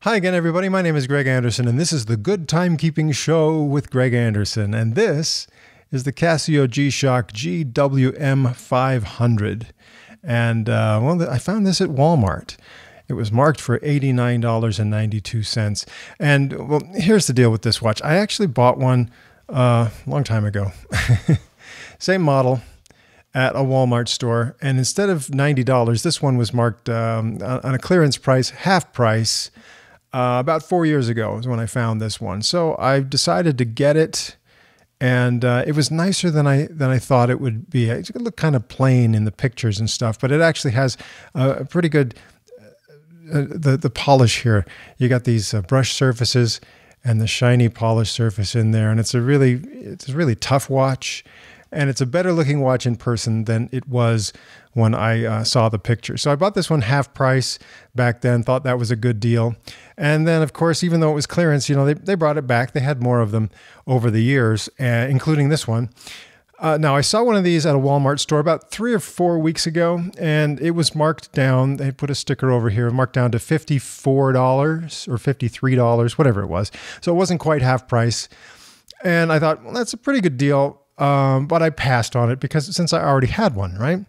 Hi again, everybody. My name is Greg Anderson, and this is the Good Timekeeping Show with Greg Anderson. And this is the Casio G-Shock GW-M500. And I found this at Walmart. It was marked for $89.92. And well, here's the deal with this watch. I actually bought one a long time ago. Same model at a Walmart store. And instead of $90, this one was marked on a clearance price, half price. About 4 years ago is when I found this one. So I decided to get it, and it was nicer than I thought it would be. It looked kind of plain in the pictures and stuff, but it actually has a pretty good the polish here. You got these brush surfaces and the shiny polished surface in there, and it's a really tough watch. And it's a better looking watch in person than it was when I saw the picture. So I bought this one half price back then, thought that was a good deal. And then, of course, even though it was clearance, you know, they brought it back. They had more of them over the years, including this one. Now, I saw one of these at a Walmart store about 3 or 4 weeks ago, and it was marked down. They put a sticker over here, marked down to $54 or $53, whatever it was. So it wasn't quite half price. And I thought, well, that's a pretty good deal. But I passed on it because since I already had one, right?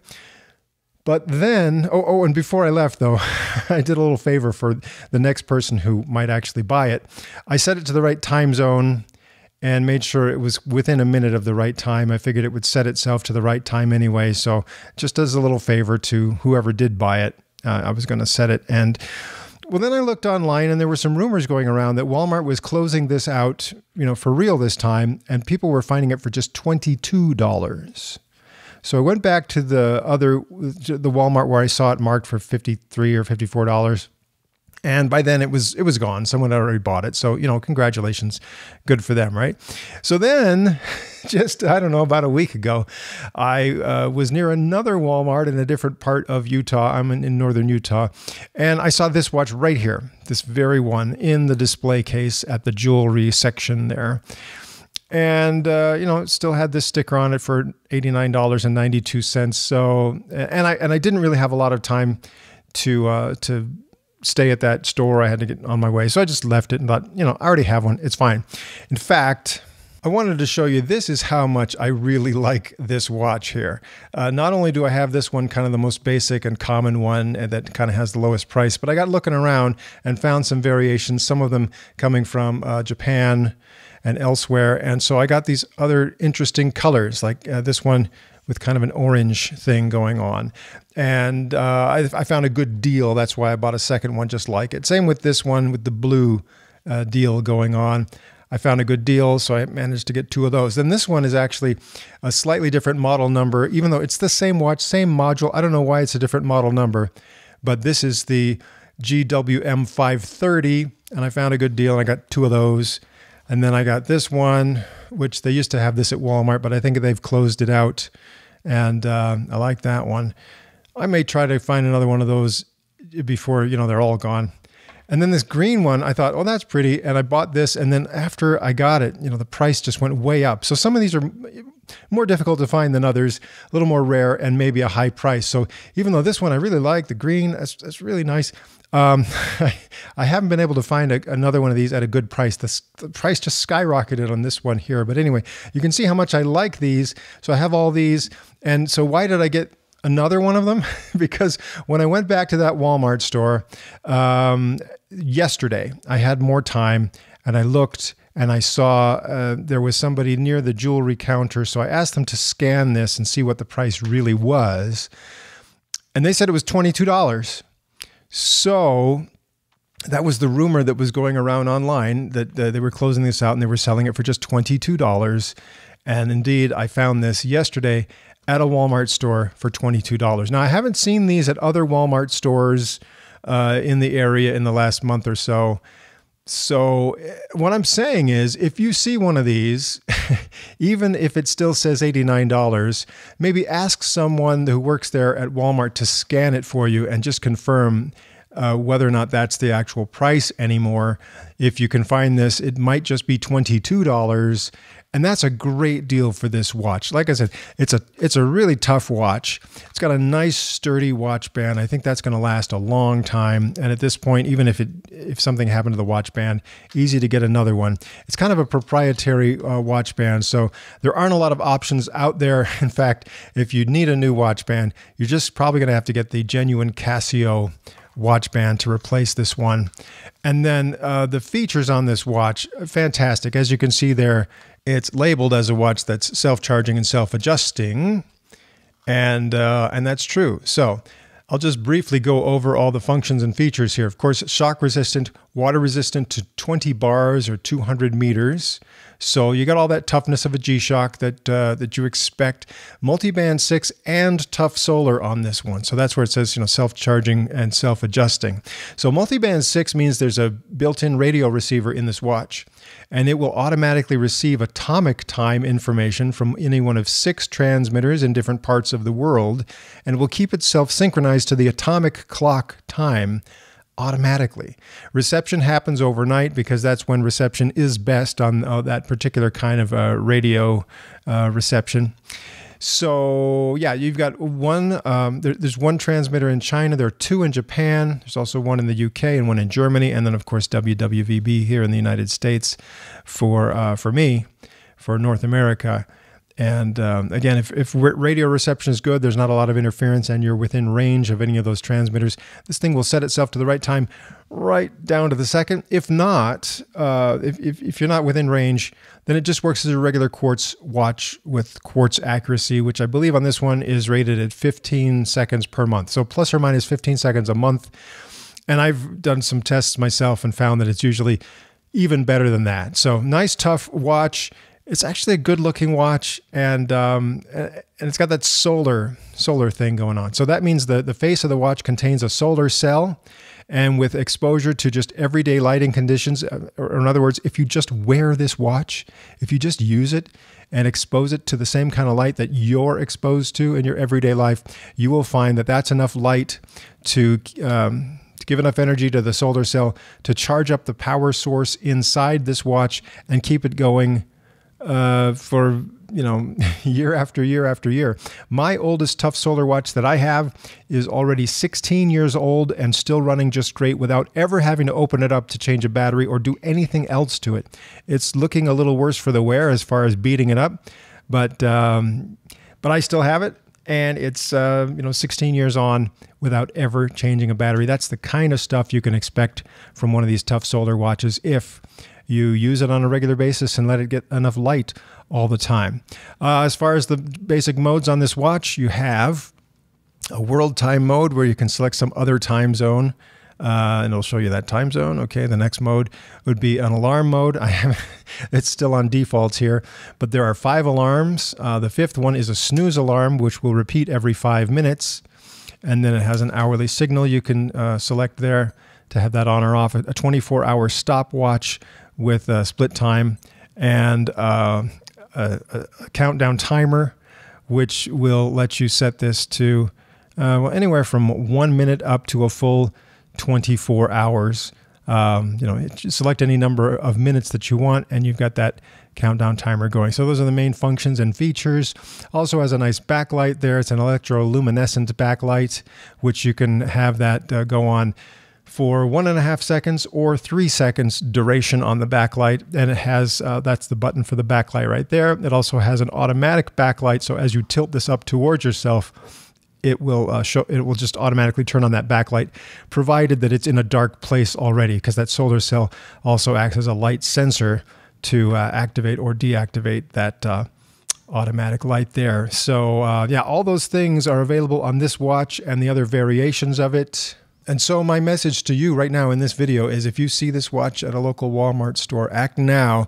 But then, and before I left though, I did a little favor for the next person who might actually buy it. I set it to the right time zone and made sure it was within a minute of the right time. I figured it would set itself to the right time anyway. So just as a little favor to whoever did buy it, I was going to set it. And well, then I looked online, and there were some rumors going around that Walmart was closing this out, you know, for real this time, and people were finding it for just $22. So I went back to the Walmart where I saw it marked for $53 or $54. And by then it was gone. Someone had already bought it. So, you know, congratulations. Good for them, right? So then, just, I don't know, about a week ago, I was near another Walmart in a different part of Utah. I'm in northern Utah. And I saw this watch right here, this very one, in the display case at the jewelry section there. And, you know, it still had this sticker on it for $89.92. So, and I didn't really have a lot of time to stay at that store. I had to get on my way. So I just left it and thought, you know, I already have one. It's fine. In fact, I wanted to show you, this is how much I really like this watch here. Not only do I have this one, kind of the most basic and common one that kind of has the lowest price, but I got looking around and found some variations, some of them coming from Japan and elsewhere. And so I got these other interesting colors, like this one with kind of an orange thing going on. And I found a good deal. That's why I bought a second one just like it. Same with this one with the blue deal going on. I found a good deal, so I managed to get 2 of those. Then this one is actually a slightly different model number, even though it's the same watch, same module. I don't know why it's a different model number, but this is the GW-M500, and I found a good deal, and I got 2 of those. And then I got this one, which they used to have this at Walmart, but I think they've closed it out. And I like that one. I may try to find another one of those before, you know, they're all gone. And then this green one, I thought, oh, that's pretty. And I bought this. And then after I got it, you know, the price just went way up. So some of these are more difficult to find than others, a little more rare, and maybe a high price. So even though this one I really like, the green, that's really nice. I haven't been able to find another one of these at a good price. The price just skyrocketed on this one here. But anyway, you can see how much I like these. So I have all these. And so why did I get another one of them? Because when I went back to that Walmart store yesterday, I had more time, and I looked and I saw there was somebody near the jewelry counter. So I asked them to scan this and see what the price really was. And they said it was $22. So that was the rumor that was going around online, that they were closing this out and they were selling it for just $22. And indeed, I found this yesterday at a Walmart store for $22. Now, I haven't seen these at other Walmart stores in the area in the last month or so. So what I'm saying is, if you see one of these, even if it still says $89, maybe ask someone who works there at Walmart to scan it for you and just confirm whether or not that's the actual price anymore. If you can find this, it might just be $22. And that's a great deal for this watch. Like I said, it's a really tough watch. It's got a nice sturdy watch band. I think that's going to last a long time. And at this point, even if something happened to the watch band, easy to get another one. It's kind of a proprietary watch band, so there aren't a lot of options out there. In fact, if you need a new watch band, you're just probably going to have to get the genuine Casio watch band to replace this one. And then the features on this watch, fantastic. As you can see there, it's labeled as a watch that's self-charging and self-adjusting, and that's true. So I'll just briefly go over all the functions and features here. Of course, shock resistant, water resistant to 20 bars or 200 meters. So you got all that toughness of a G-Shock that you expect. Multiband 6 and tough solar on this one. So that's where it says, self-charging and self-adjusting. So multiband 6 means there's a built-in radio receiver in this watch, and it will automatically receive atomic time information from any one of 6 transmitters in different parts of the world, and will keep itself synchronized to the atomic clock time automatically. Reception happens overnight because that's when reception is best on that particular kind of radio reception. So yeah, you've got one, there's one transmitter in China, there are 2 in Japan, there's also one in the UK and one in Germany, and then of course WWVB here in the United States for me, for North America. And again, if radio reception is good, there's not a lot of interference, and you're within range of any of those transmitters, this thing will set itself to the right time right down to the second. If not, if you're not within range, then it just works as a regular quartz watch with quartz accuracy, which I believe on this one is rated at 15 seconds per month. So plus or minus 15 seconds a month. And I've done some tests myself and found that it's usually even better than that. So nice, tough watch. It's actually a good-looking watch, and it's got that solar thing going on. So that means the face of the watch contains a solar cell, and with exposure to just everyday lighting conditions, or in other words, if you just wear this watch, if you just use it and expose it to the same kind of light that you're exposed to in your everyday life, you will find that that's enough light to give enough energy to the solar cell to charge up the power source inside this watch and keep it going for year after year after year. My oldest tough solar watch that I have is already 16 years old and still running just great without ever having to open it up to change a battery or do anything else to it. It's looking a little worse for the wear as far as beating it up, but I still have it, and it's 16 years on without ever changing a battery. That's the kind of stuff you can expect from one of these tough solar watches if you use it on a regular basis and let it get enough light all the time. As far as the basic modes on this watch, you have a world time mode where you can select some other time zone, and it'll show you that time zone. Okay, the next mode would be an alarm mode. It's still on defaults here, but there are 5 alarms. The 5th one is a snooze alarm, which will repeat every 5 minutes. And then it has an hourly signal you can select there to have that on or off. A 24-hour stopwatch with split time, and a countdown timer, which will let you set this to anywhere from 1 minute up to a full 24 hours. Select any number of minutes that you want, and you've got that countdown timer going. So those are the main functions and features. Also has a nice backlight there. It's an electroluminescent backlight, which you can have that go on for 1.5 seconds or 3 seconds duration on the backlight. And it has, that's the button for the backlight right there. It also has an automatic backlight. So as you tilt this up towards yourself, it will just automatically turn on that backlight, provided that it's in a dark place already, because that solar cell also acts as a light sensor to activate or deactivate that automatic light there. So yeah, all those things are available on this watch and the other variations of it. And so my message to you right now in this video is, if you see this watch at a local Walmart store, act now.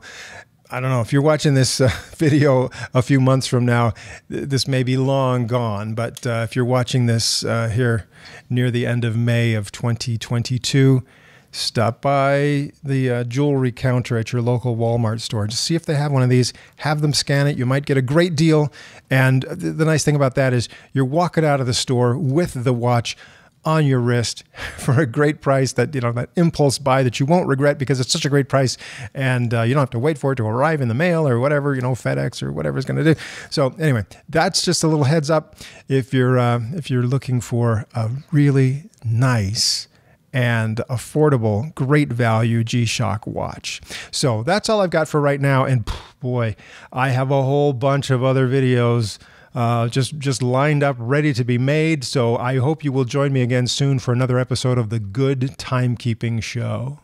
I don't know, if you're watching this video a few months from now, this may be long gone, but if you're watching this here near the end of May of 2022, stop by the jewelry counter at your local Walmart store. Just see if they have one of these. Have them scan it. You might get a great deal. And the nice thing about that is you're walking out of the store with the watch on your wrist for a great price, that, that impulse buy that you won't regret because it's such a great price, and you don't have to wait for it to arrive in the mail or whatever, FedEx or whatever it's going to do. So anyway, that's just a little heads up if you're looking for a really nice and affordable, great value G-Shock watch. So that's all I've got for right now. And boy, I have a whole bunch of other videos just lined up, ready to be made. So I hope you will join me again soon for another episode of the Good Timekeeping Show.